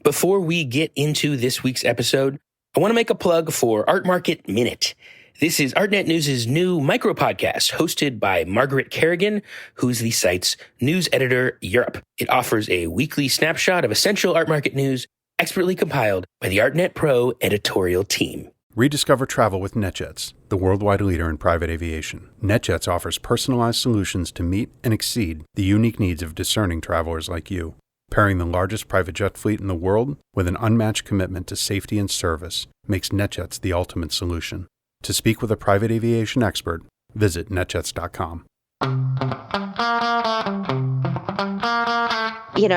Before we get into this week's episode, I want to make a plug for Art Market Minute. This is Artnet News' new micro-podcast hosted by Margaret Kerrigan, who's the site's news editor Europe. It offers a weekly snapshot of essential art market news expertly compiled by the Artnet Pro editorial team. Rediscover travel with NetJets, the worldwide leader in private aviation. NetJets offers personalized solutions to meet and exceed the unique needs of discerning travelers like you. Pairing the largest private jet fleet in the world with an unmatched commitment to safety and service makes NetJets the ultimate solution. To speak with a private aviation expert, visit netjets.com. I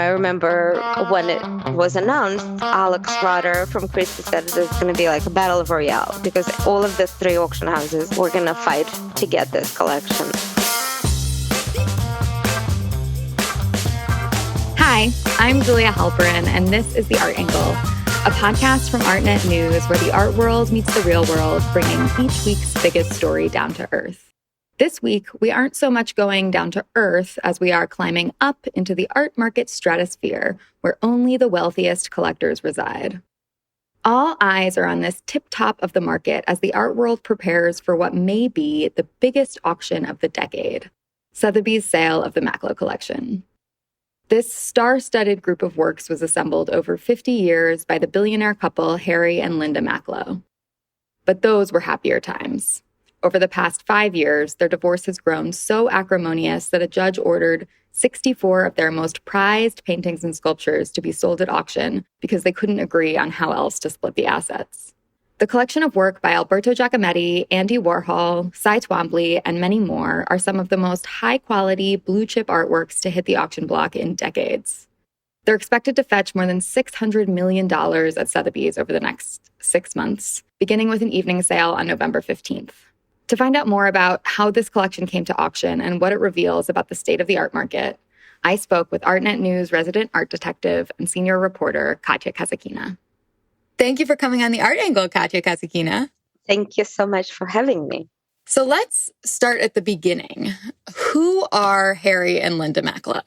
remember when it was announced, Alex Rotter from Christie said there's going to be like a battle royale because all of the three auction houses were going to fight to get this collection. Hi, I'm Julia Halperin, and this is The Art Angle, a podcast from Artnet News where the art world meets the real world, bringing each week's biggest story down to earth. This week, we aren't so much going down to earth as we are climbing up into the art market stratosphere, where only the wealthiest collectors reside. All eyes are on this tip-top of the market as the art world prepares for what may be the biggest auction of the decade, Sotheby's sale of the Macklowe collection. This star-studded group of works was assembled over 50 years by the billionaire couple Harry and Linda Macklowe. But those were happier times. Over the past 5 years, their divorce has grown so acrimonious that a judge ordered 64 of their most prized paintings and sculptures to be sold at auction because they couldn't agree on how else to split the assets. The collection of work by Alberto Giacometti, Andy Warhol, Twombly, and many more are some of the most high-quality, blue-chip artworks to hit the auction block in decades. They're expected to fetch more than $600 million at Sotheby's over the next 6 months, beginning with an evening sale on November 15th. To find out more about how this collection came to auction and what it reveals about the state of the art market, I spoke with Artnet News resident art detective and senior reporter Katya Kazakina. Thank you for coming on The Art Angle, Katya Kazakina. Thank you so much for having me. So let's start at the beginning. Who are Harry and Linda Macklowe?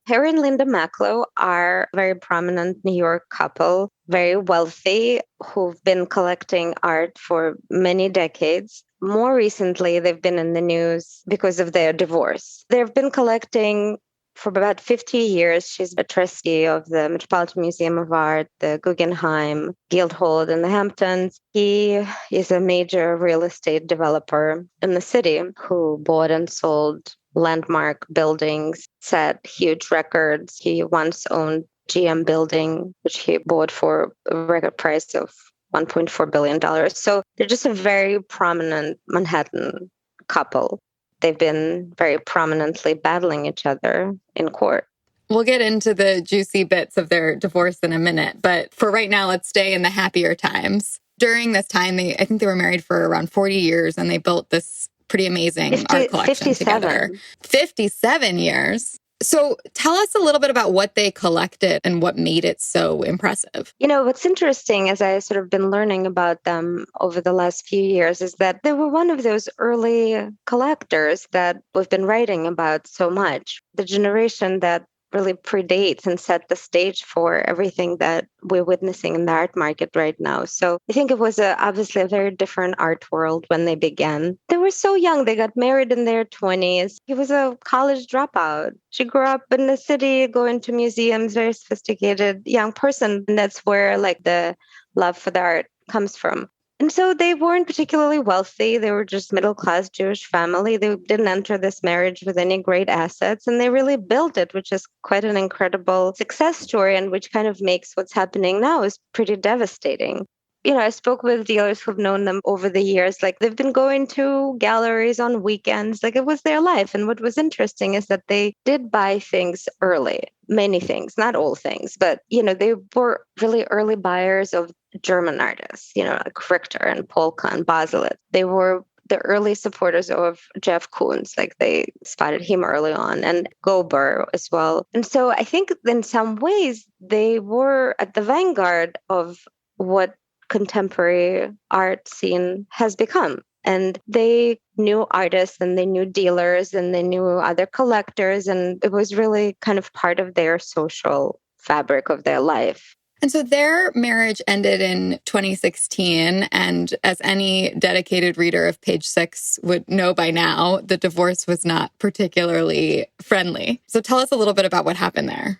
Harry and Linda Macklowe are a very prominent New York couple, very wealthy, who've been collecting art for many decades. More recently, they've been in the news because of their divorce. They've been collecting for about 50 years. She's a trustee of the Metropolitan Museum of Art, the Guggenheim, Guildhall, and the Hamptons. He is a major real estate developer in the city who bought and sold landmark buildings, set huge records. He once owned GM Building, which he bought for a record price of $1.4 billion. So they're just a very prominent Manhattan couple. They've been very prominently battling each other in court. We'll get into the juicy bits of their divorce in a minute, but for right now, let's stay in the happier times. During this time, I think they were married for around 40 years, and they built this pretty amazing art collection 57. together. 57 years. So tell us a little bit about what they collected and what made it so impressive. What's interesting as I sort of been learning about them over the last few years is that they were one of those early collectors that we've been writing about so much. The generation that really predates and set the stage for everything that we're witnessing in the art market right now. So I think it was obviously a very different art world when they began. They were so young. They got married in their 20s. He was a college dropout. She grew up in the city, going to museums, very sophisticated young person. And that's where the love for the art comes from. And so they weren't particularly wealthy. They were just middle-class Jewish family. They didn't enter this marriage with any great assets, and they really built it, which is quite an incredible success story, and which kind of makes what's happening now is pretty devastating. I spoke with dealers who've known them over the years. They've been going to galleries on weekends. It was their life. And what was interesting is that they did buy things early, many things, not all things, but, they were really early buyers of German artists, like Richter and Polka and Baselit. They were the early supporters of Jeff Koons. They spotted him early on, and Gober as well. And so I think in some ways they were at the vanguard of what contemporary art scene has become. And they knew artists and they knew dealers and they knew other collectors. And it was really kind of part of their social fabric of their life. And so their marriage ended in 2016. And as any dedicated reader of Page Six would know by now, the divorce was not particularly friendly. So tell us a little bit about what happened there.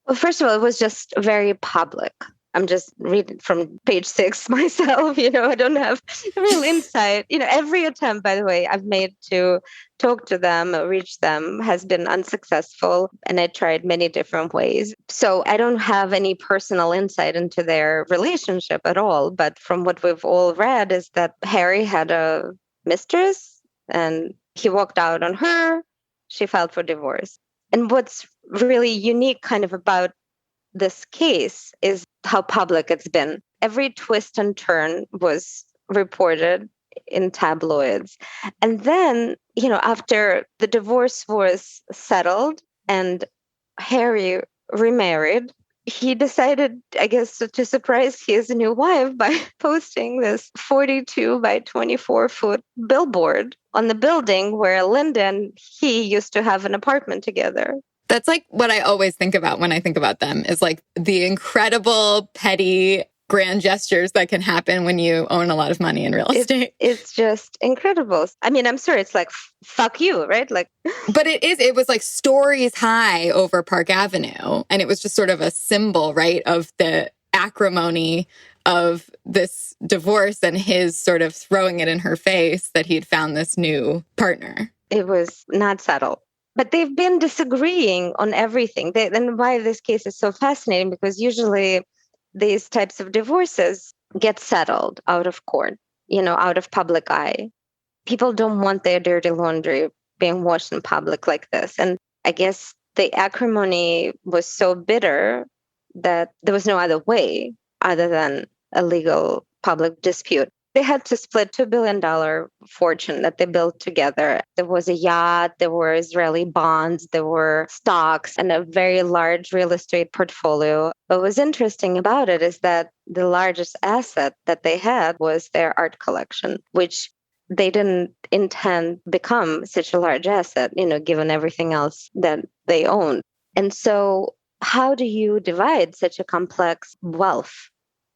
Well, first of all, it was just very public. I'm just reading from Page Six myself. I don't have real insight. Every attempt, by the way, I've made to talk to them or reach them has been unsuccessful. And I tried many different ways. So I don't have any personal insight into their relationship at all. But from what we've all read is that Harry had a mistress and he walked out on her. She filed for divorce. And what's really unique kind of about this case is how public it's been. Every twist and turn was reported in tabloids. And then, after the divorce was settled and Harry remarried, he decided, I guess, to surprise his new wife by posting this 42 by 24-foot billboard on the building where Linda and he used to have an apartment together. That's like what I always think about when I think about them is like the incredible, petty, grand gestures that can happen when you own a lot of money in real estate. It's just incredible. I mean, I'm sorry, it's like, fuck you, right? But it was like stories high over Park Avenue. And it was just sort of a symbol, right, of the acrimony of this divorce and his sort of throwing it in her face that he'd found this new partner. It was not subtle. But they've been disagreeing on everything. And why this case is so fascinating, because usually these types of divorces get settled out of court, out of public eye. People don't want their dirty laundry being washed in public like this. And I guess the acrimony was so bitter that there was no other way other than a legal public dispute. They had to split $2 billion fortune that they built together. There was a yacht, there were Israeli bonds, there were stocks, and a very large real estate portfolio. What was interesting about it is that the largest asset that they had was their art collection, which they didn't intend become such a large asset, given everything else that they owned. And so how do you divide such a complex wealth?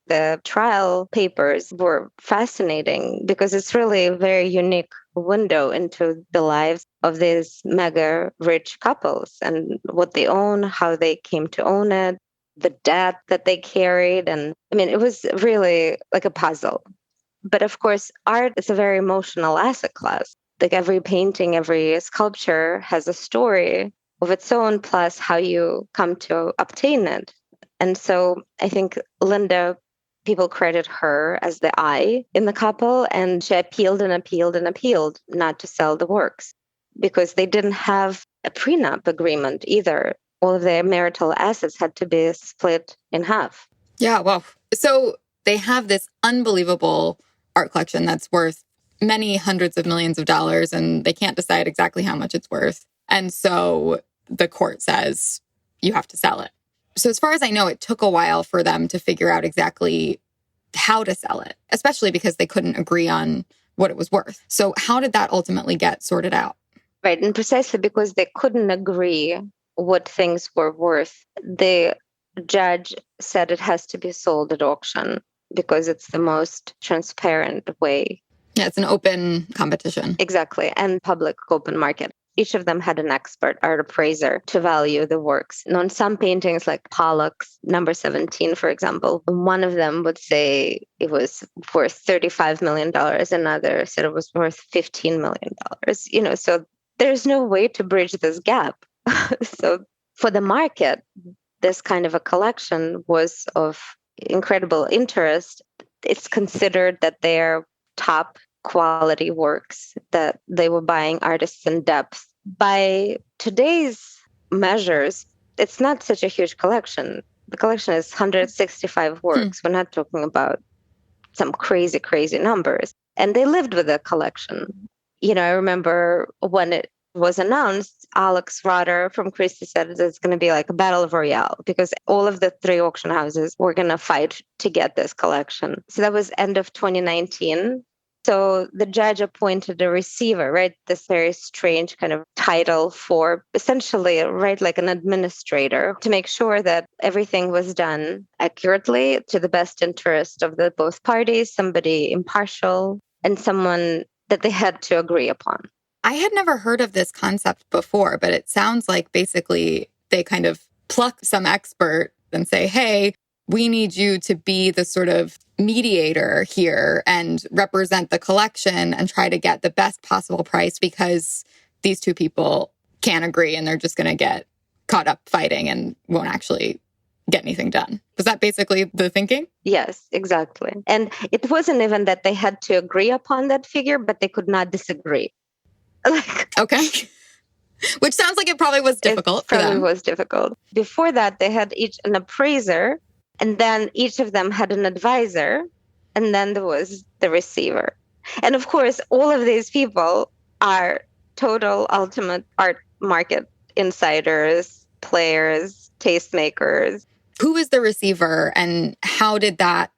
The trial papers were fascinating because it's really a very unique window into the lives of these mega rich couples and what they own, how they came to own it, the debt that they carried. And I mean, it was really like a puzzle. But of course, art is a very emotional asset class. Like every painting, every sculpture has a story of its own, plus how you come to obtain it. And so I think Linda, people credit her as the eye in the couple, and she appealed and appealed and appealed not to sell the works because they didn't have a prenup agreement either. All of their marital assets had to be split in half. Yeah, well, so they have this unbelievable art collection that's worth many hundreds of millions of dollars, and they can't decide exactly how much it's worth. And so the court says, you have to sell it. So as far as I know, it took a while for them to figure out exactly how to sell it, especially because they couldn't agree on what it was worth. So how did that ultimately get sorted out? Right. And precisely because they couldn't agree what things were worth, the judge said it has to be sold at auction because it's the most transparent way. Yeah, it's an open competition. Exactly. And public open market. Each of them had an expert art appraiser to value the works. And on some paintings, like Pollock's number 17, for example, one of them would say it was worth $35 million. Another said it was worth $15 million. So there's no way to bridge this gap. So for the market, this kind of a collection was of incredible interest. It's considered that they're top quality works, that they were buying artists in depth. By today's measures, it's not such a huge collection. The collection is 165 works. We're not talking about some crazy, crazy numbers. And they lived with the collection. I remember when it was announced, Alex Rotter from Christie said it's going to be like a battle royale because all of the 3 auction houses were going to fight to get this collection. So that was end of 2019. So the judge appointed a receiver, right? This very strange kind of title for essentially, right, like an administrator to make sure that everything was done accurately to the best interest of the both parties, somebody impartial and someone that they had to agree upon. I had never heard of this concept before, but it sounds like basically they kind of pluck some expert and say, hey, we need you to be the sort of mediator here and represent the collection and try to get the best possible price because these two people can't agree and they're just going to get caught up fighting and won't actually get anything done. Was that basically the thinking? Yes, exactly. And it wasn't even that they had to agree upon that figure, but they could not disagree. Okay. Which sounds like it probably was difficult for them. It probably was difficult. Before that, they had each an appraiser, and then each of them had an advisor, and then there was the receiver. And of course, all of these people are total ultimate art market insiders, players, tastemakers. Who is the receiver and how did that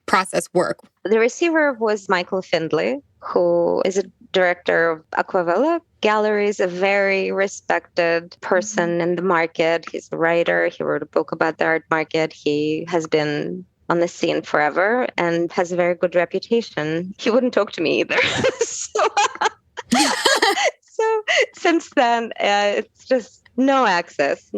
process work? The receiver was Michael Findlay, who is a director of Aquavella Galleries, a very respected person in the market. He's a writer. He wrote a book about the art market. He has been on the scene forever and has a very good reputation. He wouldn't talk to me either. So since then, it's just no access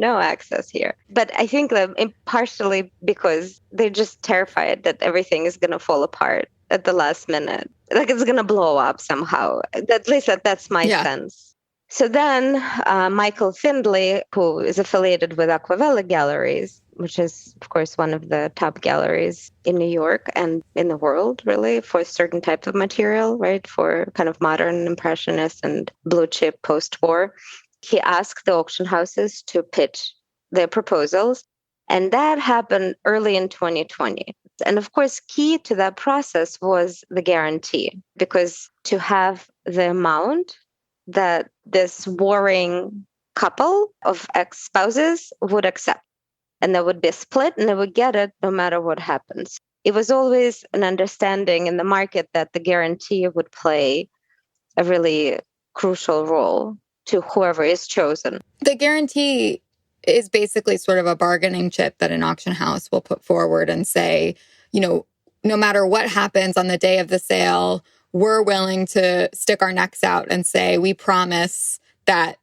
here. But I think that partially because they're just terrified that everything is going to fall apart at the last minute. Like it's going to blow up somehow. At least that's my sense. So then Michael Findlay, who is affiliated with Aquavella Galleries, which is, of course, one of the top galleries in New York and in the world, really, for certain types of material, right? For kind of modern impressionist and blue chip post-war. He asked the auction houses to pitch their proposals. And that happened early in 2020. And of course, key to that process was the guarantee, because to have the amount that this warring couple of ex-spouses would accept, and there would be a split and they would get it no matter what happens. It was always an understanding in the market that the guarantee would play a really crucial role to whoever is chosen. The guarantee is basically sort of a bargaining chip that an auction house will put forward and say, you know, no matter what happens on the day of the sale, we're willing to stick our necks out and say, we promise that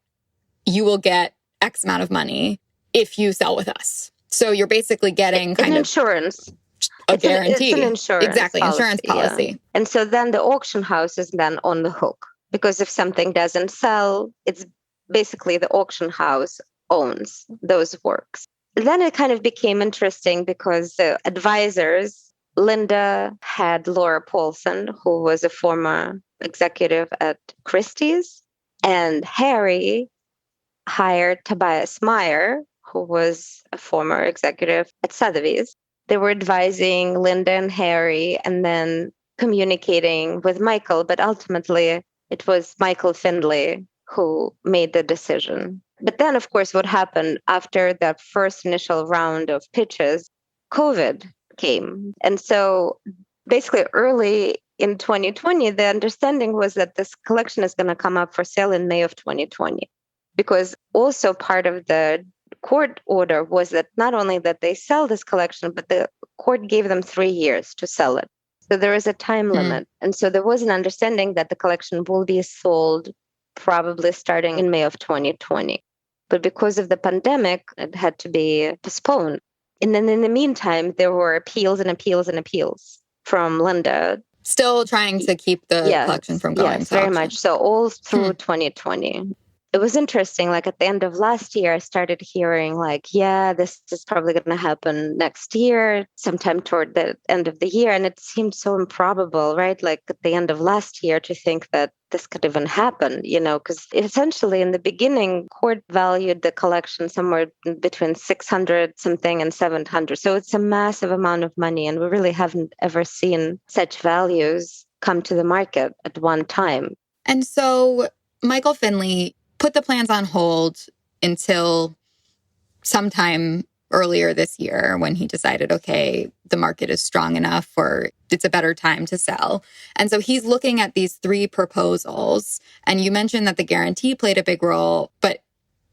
you will get X amount of money if you sell with us. So you're basically getting kind of insurance. A guarantee. It's an insurance exactly, policy, insurance policy. Yeah. And so then the auction house is then on the hook, because if something doesn't sell, it's basically the auction house owns those works. Then it kind of became interesting because the advisors, Linda had Laura Paulson, who was a former executive at Christie's, and Harry hired Tobias Meyer, who was a former executive at Sotheby's. They were advising Linda and Harry and then communicating with Michael, but ultimately it was Michael Findlay who made the decision. But then, of course, what happened after that first initial round of pitches, COVID came. And so basically early in 2020, the understanding was that this collection is going to come up for sale in May of 2020. Because also part of the court order was that not only that they sell this collection, but the court gave them 3 years to sell it. So there is a time limit. And so there was an understanding that the collection will be sold probably starting in May of 2020. But because of the pandemic, it had to be postponed. And then in the meantime, there were appeals and appeals and appeals from Linda. Still trying to keep the collection from going. Yes, very much. So all through 2020. It was interesting. Like at the end of last year, I started hearing like, yeah, this is probably going to happen next year, sometime toward the end of the year. And it seemed so improbable, right? Like at the end of last year to think that this could even happen, you know, because essentially in the beginning, court valued the collection somewhere between 600 something and 700. So it's a massive amount of money. And we really haven't ever seen such values come to the market at one time. And so Michael Findlay put the plans on hold until sometime earlier this year when he decided, okay, the market is strong enough or it's a better time to sell. And so he's looking at these 3 proposals. And you mentioned that the guarantee played a big role, but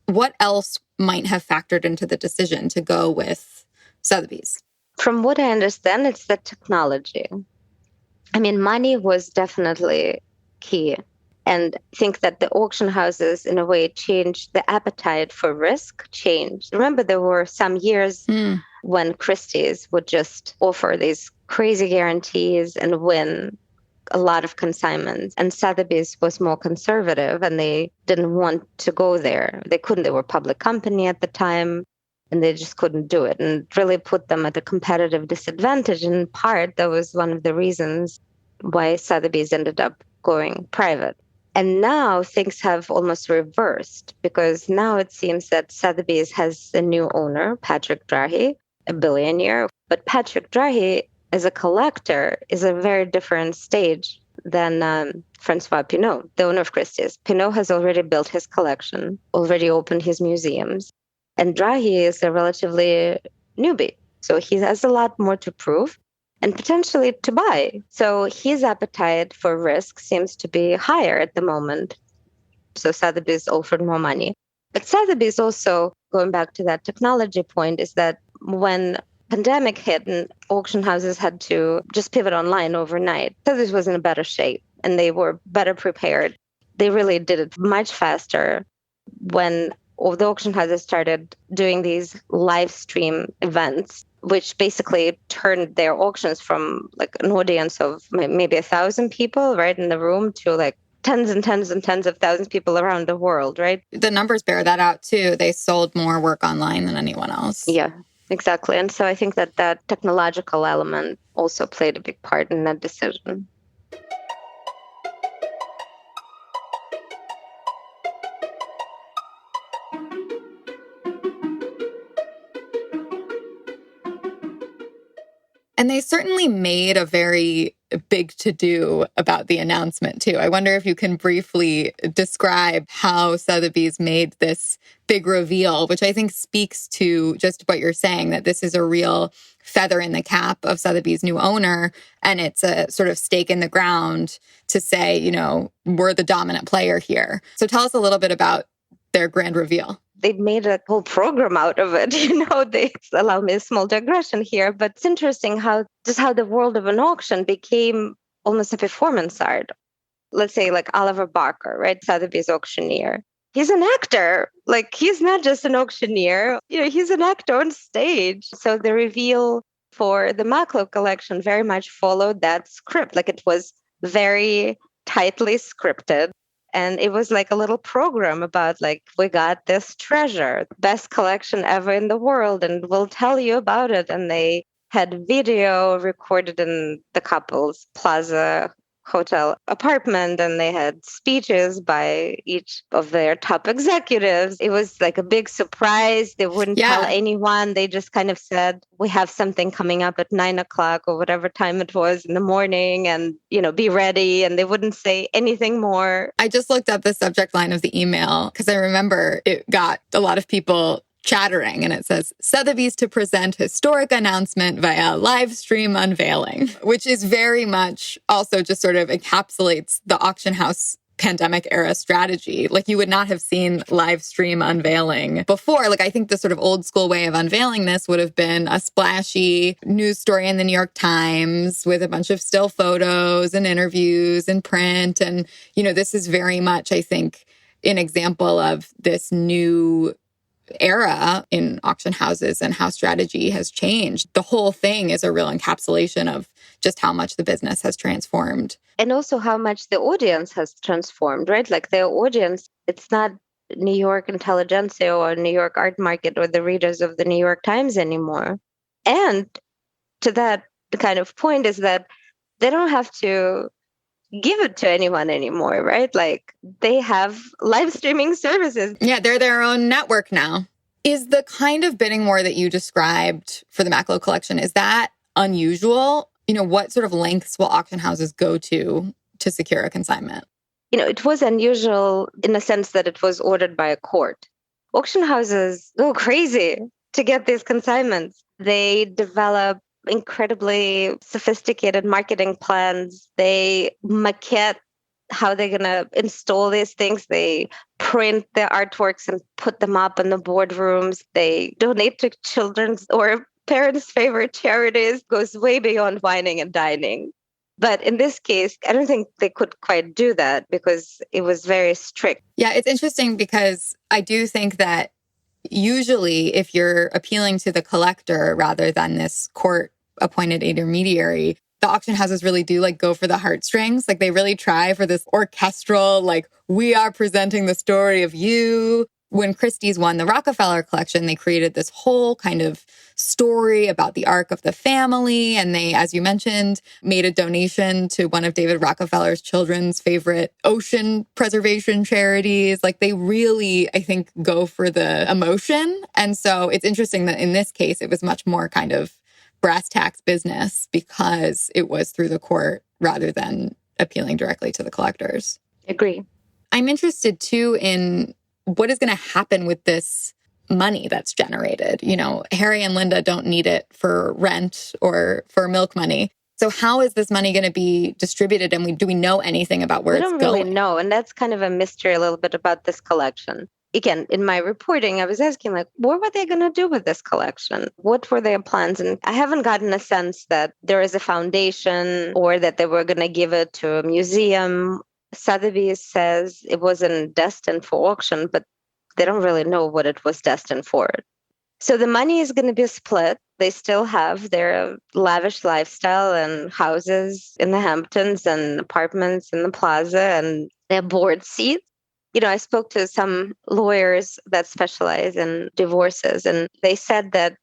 what else might have factored into the decision to go with Sotheby's? From what I understand, it's the technology. I mean, money was definitely key. And I think that the auction houses, in a way, changed the appetite for risk, changed. Remember, there were some years when Christie's would just offer these crazy guarantees and win a lot of consignments. And Sotheby's was more conservative and they didn't want to go there. They couldn't. They were a public company at the time and they just couldn't do it, and it really put them at a competitive disadvantage. In part, that was one of the reasons why Sotheby's ended up going private. And now things have almost reversed, because now it seems that Sotheby's has a new owner, Patrick Drahi, a billionaire. But Patrick Drahi, as a collector, is a very different stage than Francois Pinault, the owner of Christie's. Pinault has already built his collection, already opened his museums. And Drahi is a relatively newbie. So he has a lot more to prove and potentially to buy. So his appetite for risk seems to be higher at the moment. So Sotheby's offered more money. But Sotheby's also, going back to that technology point, is that when pandemic hit and auction houses had to just pivot online overnight, Sotheby's was in a better shape and they were better prepared. They really did it much faster when all the auction houses started doing these live stream events, which basically turned their auctions from like an audience of maybe 1,000 people right in the room to like tens and tens and tens of thousands of people around the world, right? The numbers bear that out too. They sold more work online than anyone else. Yeah, exactly. And so I think that that technological element also played a big part in that decision. And they certainly made a very big to-do about the announcement, too. I wonder if you can briefly describe how Sotheby's made this big reveal, which I think speaks to just what you're saying, that this is a real feather in the cap of Sotheby's new owner. And it's a sort of stake in the ground to say, you know, we're the dominant player here. So tell us a little bit about their grand reveal. They made a whole program out of it. They allow me a small digression here, but it's interesting how the world of an auction became almost a performance art. Let's say like Oliver Barker, right? Sotheby's auctioneer. He's an actor. Like he's not just an auctioneer, he's an actor on stage. So the reveal for the Macklowe collection very much followed that script. Like it was very tightly scripted. And it was like a little program about like, we got this treasure, best collection ever in the world, and we'll tell you about it. And they had video recorded in the couple's Plaza Hotel apartment, and they had speeches by each of their top executives. It was like a big surprise. They wouldn't tell anyone. They just kind of said, we have something coming up at 9:00 or whatever time it was in the morning, and, be ready. And they wouldn't say anything more. I just looked up the subject line of the email because I remember it got a lot of people chattering, and it says, Sotheby's to present historic announcement via live stream unveiling, which is very much also just sort of encapsulates the auction house pandemic era strategy. Like you would not have seen live stream unveiling before. Like I think the sort of old school way of unveiling this would have been a splashy news story in the New York Times with a bunch of still photos and interviews and print. And, this is very much, I think, an example of this new era in auction houses and how strategy has changed. The whole thing is a real encapsulation of just how much the business has transformed. And also how much the audience has transformed, right? Like their audience, it's not New York intelligentsia or New York art market or the readers of the New York Times anymore. And to that kind of point is that they don't have to give it to anyone anymore, right? Like they have live streaming services. Yeah, they're their own network now. Is the kind of bidding war that you described for the Macklowe collection, is that unusual? What sort of lengths will auction houses go to secure a consignment? It was unusual in the sense that it was ordered by a court. Auction houses go crazy. to get these consignments. They develop incredibly sophisticated marketing plans. They maquette how they're going to install these things. They print their artworks and put them up in the boardrooms. They donate to children's or parents' favorite charities. Goes way beyond wining and dining. But in this case, I don't think they could quite do that because it was very strict. Yeah, it's interesting because I do think that usually if you're appealing to the collector rather than this court-appointed intermediary, the auction houses really do go for the heartstrings. They really try for this orchestral, we are presenting the story of you. When Christie's won the Rockefeller collection, they created this whole kind of story about the arc of the family. And they, as you mentioned, made a donation to one of David Rockefeller's children's favorite ocean preservation charities. They really, I think, go for the emotion. And so it's interesting that in this case, it was much more kind of brass tacks business because it was through the court rather than appealing directly to the collectors. Agree. I'm interested too in what is going to happen with this money that's generated. Harry and Linda don't need it for rent or for milk money. So how is this money going to be distributed? And do we know anything about where it's going? We don't really know. And that's kind of a mystery a little bit about this collection. Again, in my reporting, I was asking, what were they going to do with this collection? What were their plans? And I haven't gotten a sense that there is a foundation or that they were going to give it to a museum. Sotheby says it wasn't destined for auction, but they don't really know what it was destined for. So the money is going to be split. They still have their lavish lifestyle and houses in the Hamptons and apartments in the plaza and their board seats. I spoke to some lawyers that specialize in divorces, and they said that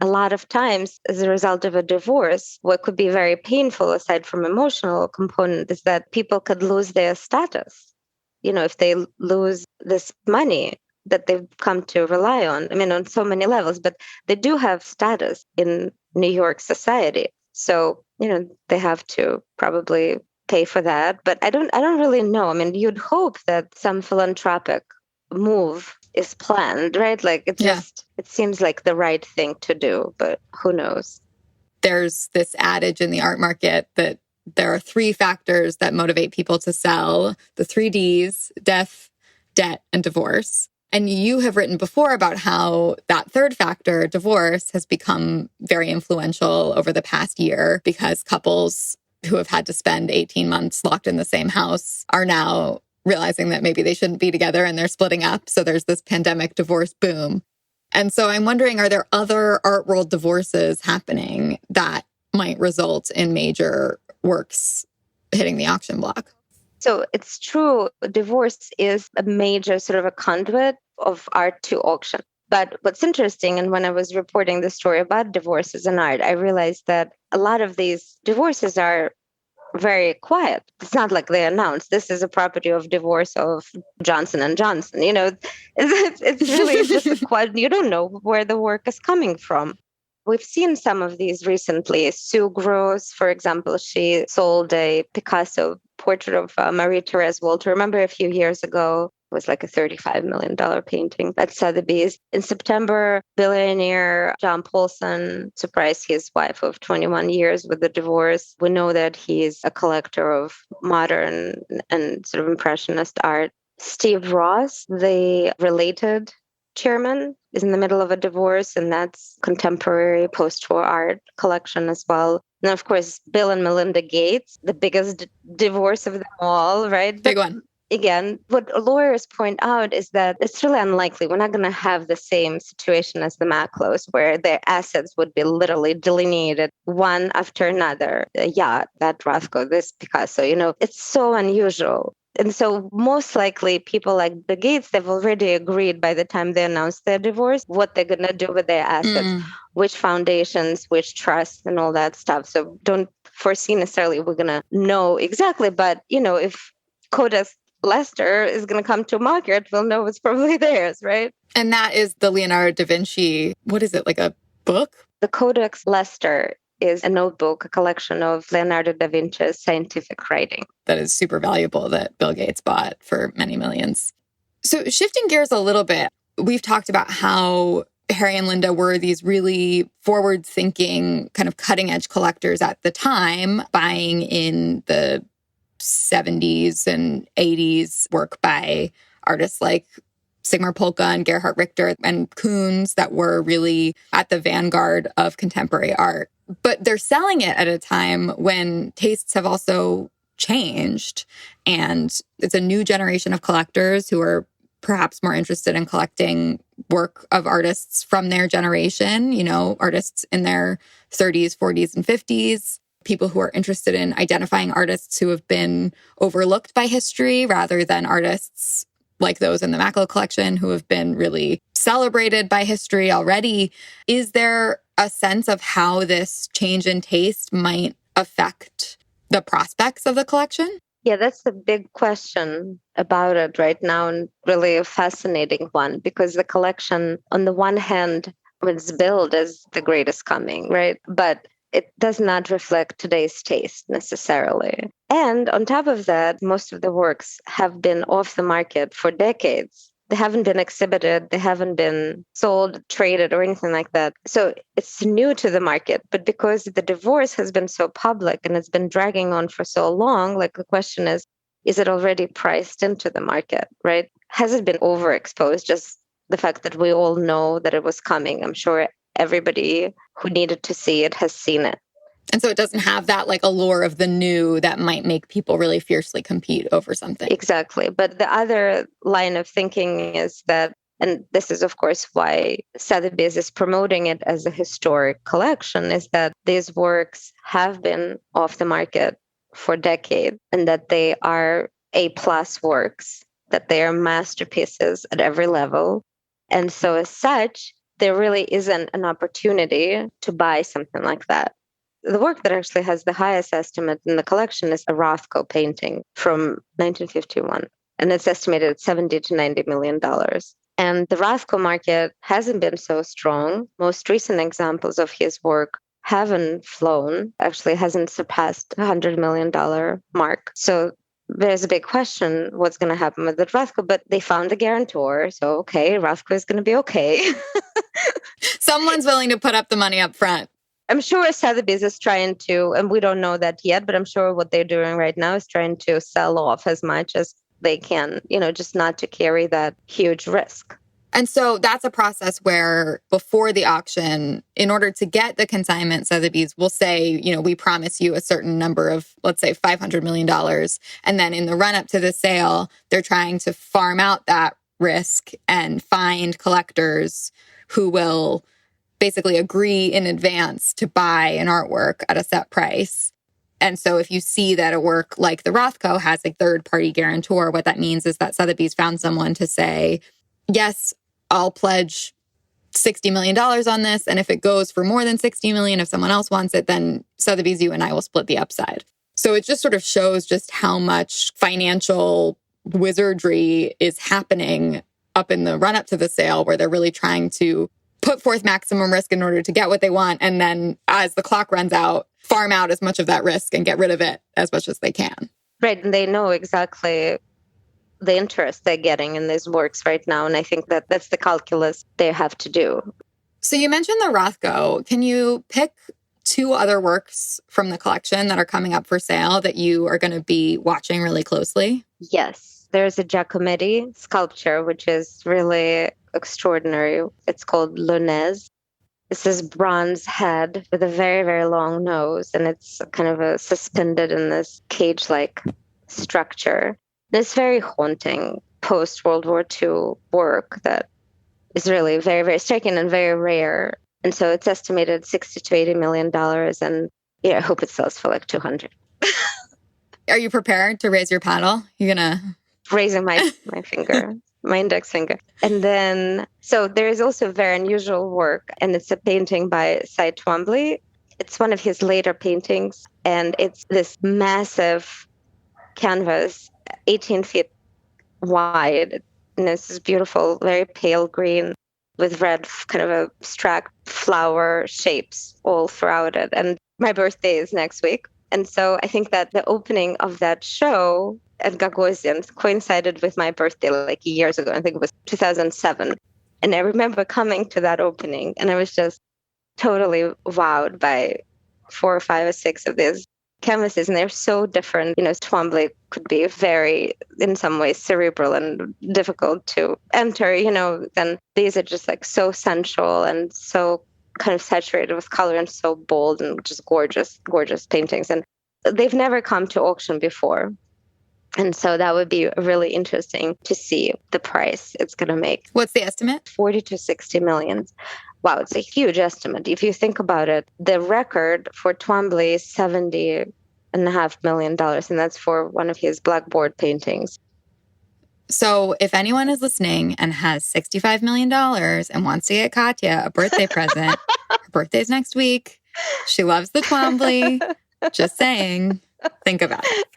a lot of times, as a result of a divorce, what could be very painful, aside from emotional component, is that people could lose their status. If they lose this money that they've come to rely on, on so many levels, but they do have status in New York society. So, they have to probably pay for that. But I don't really know. You'd hope that some philanthropic move is planned, right? It seems like the right thing to do, but who knows? There's this adage in the art market that there are 3 factors that motivate people to sell: the 3 Ds, death, debt, and divorce. And you have written before about how that third factor, divorce, has become very influential over the past year because couples who have had to spend 18 months locked in the same house are now realizing that maybe they shouldn't be together and they're splitting up. So there's this pandemic divorce boom. And so I'm wondering, are there other art world divorces happening that might result in major works hitting the auction block? So it's true, divorce is a major sort of a conduit of art to auction. But what's interesting, and when I was reporting the story about divorces in art, I realized that a lot of these divorces are very quiet. It's not like they announced this is a property of divorce of Johnson and Johnson. It's really just a quiet. You don't know where the work is coming from. We've seen some of these recently. Sue Gross, for example, she sold a Picasso portrait of Marie-Therese Walter. Remember a few years ago, it was like a $35 million painting at Sotheby's. In September, billionaire John Paulson surprised his wife of 21 years with the divorce. We know that he's a collector of modern and sort of impressionist art. Steve Ross, the Related chairman, is in the middle of a divorce, and that's contemporary post-war art collection as well. And of course, Bill and Melinda Gates, the biggest divorce of them all, right? Big one. Again, what lawyers point out is that it's really unlikely. We're not going to have the same situation as the Macklowes, where their assets would be literally delineated one after another. A yacht, that Rothko, this Picasso, it's so unusual. And so most likely people like the Gates, they've already agreed by the time they announce their divorce, what they're going to do with their assets, which foundations, which trusts, and all that stuff. So don't foresee necessarily we're going to know exactly. But, if Codas Lester is going to come to market, we'll know it's probably theirs, right? And that is the Leonardo da Vinci, what is it, like a book? The Codex Leicester is a notebook, a collection of Leonardo da Vinci's scientific writing. That is super valuable that Bill Gates bought for many millions. So shifting gears a little bit, we've talked about how Harry and Linda were these really forward-thinking, kind of cutting-edge collectors at the time, buying in the 70s and 80s work by artists like Sigmar Polke and Gerhard Richter and Koons that were really at the vanguard of contemporary art. But they're selling it at a time when tastes have also changed. And it's a new generation of collectors who are perhaps more interested in collecting work of artists from their generation, artists in their 30s, 40s, and 50s, people who are interested in identifying artists who have been overlooked by history rather than artists like those in the Macklowe collection who have been really celebrated by history already. Is there a sense of how this change in taste might affect the prospects of the collection? Yeah, that's the big question about it right now, and really a fascinating one, because the collection, on the one hand, was billed as the greatest coming, right? But it does not reflect today's taste necessarily. And on top of that, most of the works have been off the market for decades. They haven't been exhibited, they haven't been sold, traded, or anything like that. So it's new to the market. But because the divorce has been so public and it's been dragging on for so long, like the question is it already priced into the market, right? Has it been overexposed? Just the fact that we all know that it was coming. I'm sure everybody who needed to see it has seen it. And so it doesn't have that allure of the new that might make people really fiercely compete over something. Exactly. But the other line of thinking is that, and this is of course why Sotheby is promoting it as a historic collection, is that these works have been off the market for decades and that they are A+ works, that they are masterpieces at every level. And so as such, there really isn't an opportunity to buy something like that. The work that actually has the highest estimate in the collection is a Rothko painting from 1951, and it's estimated at $70 to $90 million. And the Rothko market hasn't been so strong. Most recent examples of his work haven't flown, actually hasn't surpassed $100 million mark. So there's a big question what's going to happen with the Rothko, but they found a guarantor. So, okay, Rothko is going to be okay. Someone's willing to put up the money up front. I'm sure Sotheby's is trying to, and we don't know that yet, but I'm sure what they're doing right now is trying to sell off as much as they can, just not to carry that huge risk. And so that's a process where before the auction, in order to get the consignment, Sotheby's will say, we promise you a certain number of, let's say, $500 million. And then in the run up to the sale, they're trying to farm out that risk and find collectors who will basically agree in advance to buy an artwork at a set price. And so if you see that a work like the Rothko has a third-party guarantor, what that means is that Sotheby's found someone to say, yes, I'll pledge $60 million on this. And if it goes for more than $60 million, if someone else wants it, then Sotheby's, you and I will split the upside. So it just sort of shows just how much financial wizardry is happening up in the run-up to the sale, where they're really trying to put forth maximum risk in order to get what they want. And then as the clock runs out, farm out as much of that risk and get rid of it as much as they can. Right. And they know exactly the interest they're getting in these works right now. And I think that that's the calculus they have to do. So you mentioned the Rothko. Can you pick two other works from the collection that are coming up for sale that you are going to be watching really closely? Yes. There's a Giacometti sculpture, which is really extraordinary. It's called Lunez. It's this bronze head with a very, very long nose, and it's kind of suspended in this cage-like structure. And it's very haunting post-World War II work that is really very, very striking and very rare. And so it's estimated $60 to $80 million, and I hope it sells for like 200. Are you prepared to raise your paddle? You're going to... Raising my finger. My index finger. And then, so there is also very unusual work, and it's a painting by Twombly. It's one of his later paintings, and it's this massive canvas, 18 feet wide. And it's this beautiful, very pale green with red kind of abstract flower shapes all throughout it. And my birthday is next week. And so I think that the opening of that show at Gagosian coincided with my birthday like years ago. I think it was 2007. And I remember coming to that opening and I was just totally wowed by 4 or 5 or 6 of these canvases. And they're so different. Twombly could be very, in some ways, cerebral and difficult to enter, then these are just like so sensual and so kind of saturated with color and so bold and just gorgeous, gorgeous paintings. And they've never come to auction before. And so that would be really interesting to see the price it's going to make. What's the estimate? 40 to 60 million. Wow, it's a huge estimate. If you think about it, the record for Twombly is $70.5 million, and that's for one of his blackboard paintings. So if anyone is listening and has $65 million and wants to get Katya a birthday present, her birthday's next week. She loves the Twombly. Just saying, think about it.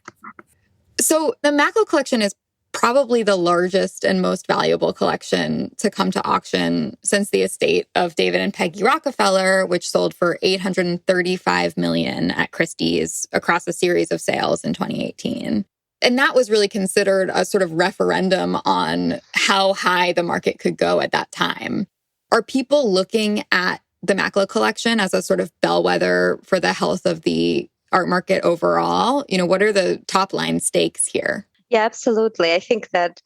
So the Macklowe collection is probably the largest and most valuable collection to come to auction since the estate of David and Peggy Rockefeller, which sold for $835 million at Christie's across a series of sales in 2018. And that was really considered a sort of referendum on how high the market could go at that time. Are people looking at the Macklowe collection as a sort of bellwether for the health of the art market overall? What are the top line stakes here? Yeah, absolutely. I think that,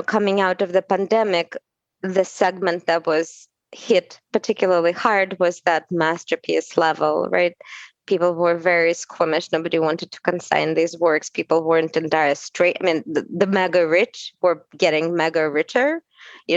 coming out of the pandemic, the segment that was hit particularly hard was that masterpiece level, right? People were very squeamish. Nobody wanted to consign these works. People weren't in dire straits. I mean, the mega rich were getting mega richer,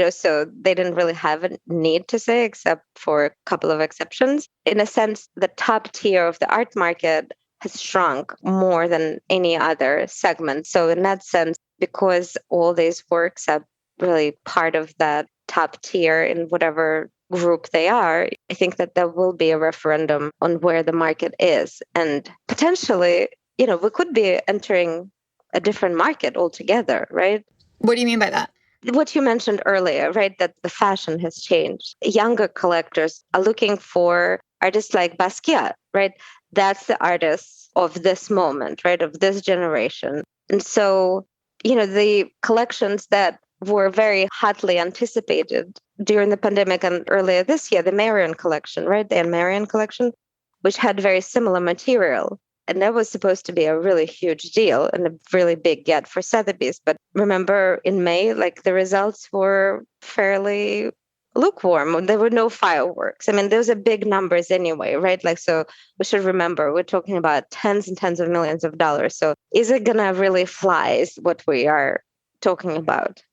so they didn't really have a need to say, except for a couple of exceptions. In a sense, the top tier of the art market has shrunk more than any other segment. So in that sense, because all these works are really part of that top tier in whatever group they are, I think that there will be a referendum on where the market is. And potentially, we could be entering a different market altogether, right? What do you mean by that? What you mentioned earlier, right? That the fashion has changed. Younger collectors are looking for artists like Basquiat, right? That's the artist of this moment, right? Of this generation. And so, the collections that were very hotly anticipated during the pandemic and earlier this year, the Marion collection, right? The Anne Marion collection, which had very similar material. And that was supposed to be a really huge deal and a really big get for Sotheby's. But remember in May, the results were fairly lukewarm. There were no fireworks. I mean, those are big numbers anyway, right? So we should remember, we're talking about tens and tens of millions of dollars. So is it going to really fly is what we are talking about.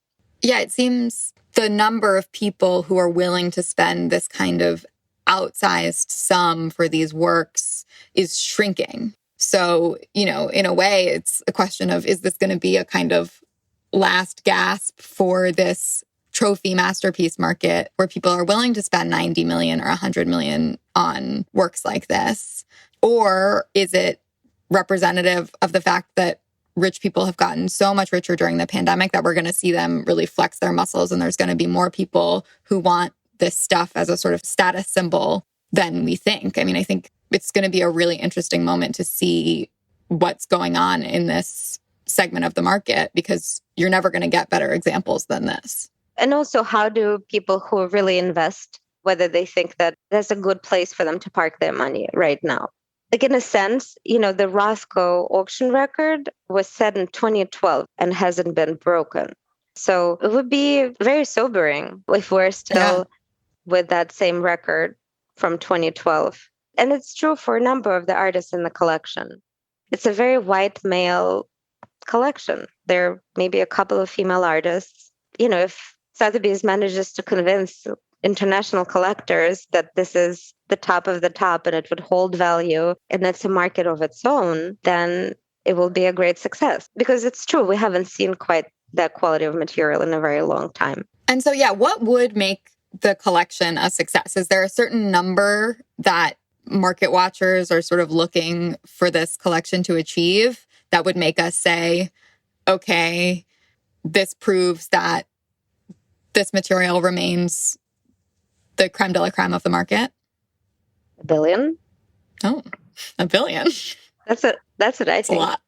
Yeah, it seems the number of people who are willing to spend this kind of outsized sum for these works is shrinking. So, in a way, it's a question of, is this going to be a kind of last gasp for this trophy masterpiece market where people are willing to spend 90 million or 100 million on works like this? Or is it representative of the fact that rich people have gotten so much richer during the pandemic that we're going to see them really flex their muscles, and there's going to be more people who want this stuff as a sort of status symbol than we think? I mean, I think it's going to be a really interesting moment to see what's going on in this segment of the market, because you're never going to get better examples than this. And also, how do people who really invest, whether they think that there's a good place for them to park their money right now? In a sense, the Rothko auction record was set in 2012 and hasn't been broken. So it would be very sobering if we're still with that same record from 2012. And it's true for a number of the artists in the collection. It's a very white male collection. There are maybe a couple of female artists. If Sotheby's manages to convince international collectors that this is the top of the top and it would hold value and it's a market of its own, then it will be a great success. Because it's true, we haven't seen quite that quality of material in a very long time. And so, what would make the collection a success? Is there a certain number that market watchers are sort of looking for this collection to achieve that would make us say, okay, this proves that this material remains the creme de la creme of the market? $1 billion? Oh, $1 billion. That's what I think. A lot.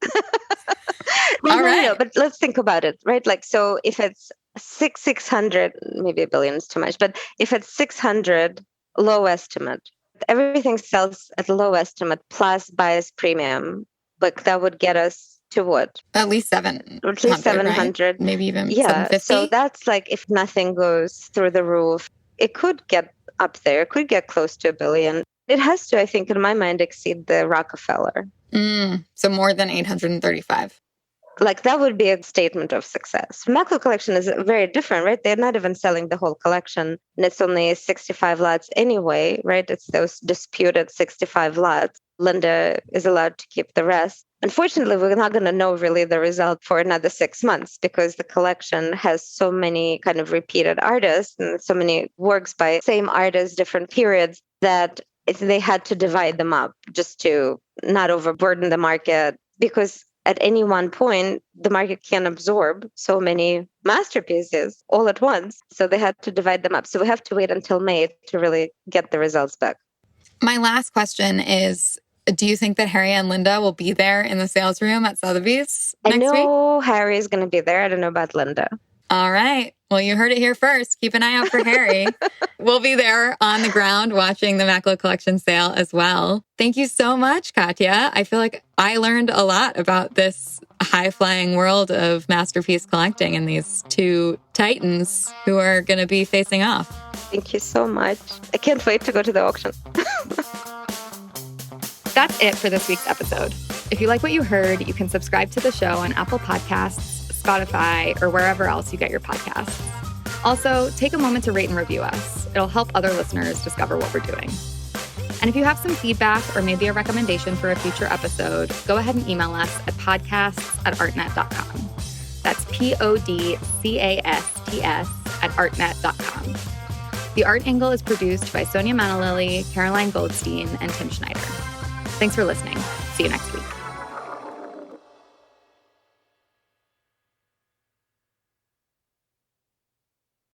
No, but let's think about it, right? So if it's 600, maybe a billion is too much, but if it's 600 low estimate, everything sells at low estimate plus buyer's premium, like that would get us to what? At least 700. At least 700. Right? Maybe even Yeah. 750. So that's like if nothing goes through the roof, it could get up there. It could get close to a billion. It has to, I think, in my mind, exceed the Rockefeller. So more than 835. Like that would be a statement of success. Macklowe collection is very different, right? They're not even selling the whole collection, and it's only 65 lots anyway, right? It's those disputed 65 lots. Linda is allowed to keep the rest. Unfortunately, we're not going to know really the result for another 6 months because the collection has so many kind of repeated artists and so many works by same artists, different periods, that they had to divide them up just to not overburden the market, because at any one point, the market can absorb so many masterpieces all at once. So they had to divide them up. So we have to wait until May to really get the results back. My last question is, do you think that Harry and Linda will be there in the sales room at Sotheby's next week? I know Harry is going to be there. I don't know about Linda. All right. Well, you heard it here first. Keep an eye out for Harry. We'll be there on the ground watching the Macklowe collection sale as well. Thank you so much, Katya. I feel like I learned a lot about this high-flying world of masterpiece collecting and these two titans who are going to be facing off. Thank you so much. I can't wait to go to the auction. That's it for this week's episode. If you like what you heard, you can subscribe to the show on Apple Podcasts, Spotify, or wherever else you get your podcasts. Also, take a moment to rate and review us. It'll help other listeners discover what we're doing. And if you have some feedback or maybe a recommendation for a future episode, go ahead and email us at podcasts@artnet.com. That's podcasts@artnet.com. The Art Angle is produced by Sonia Manalili, Caroline Goldstein, and Tim Schneider. Thanks for listening. See you next week.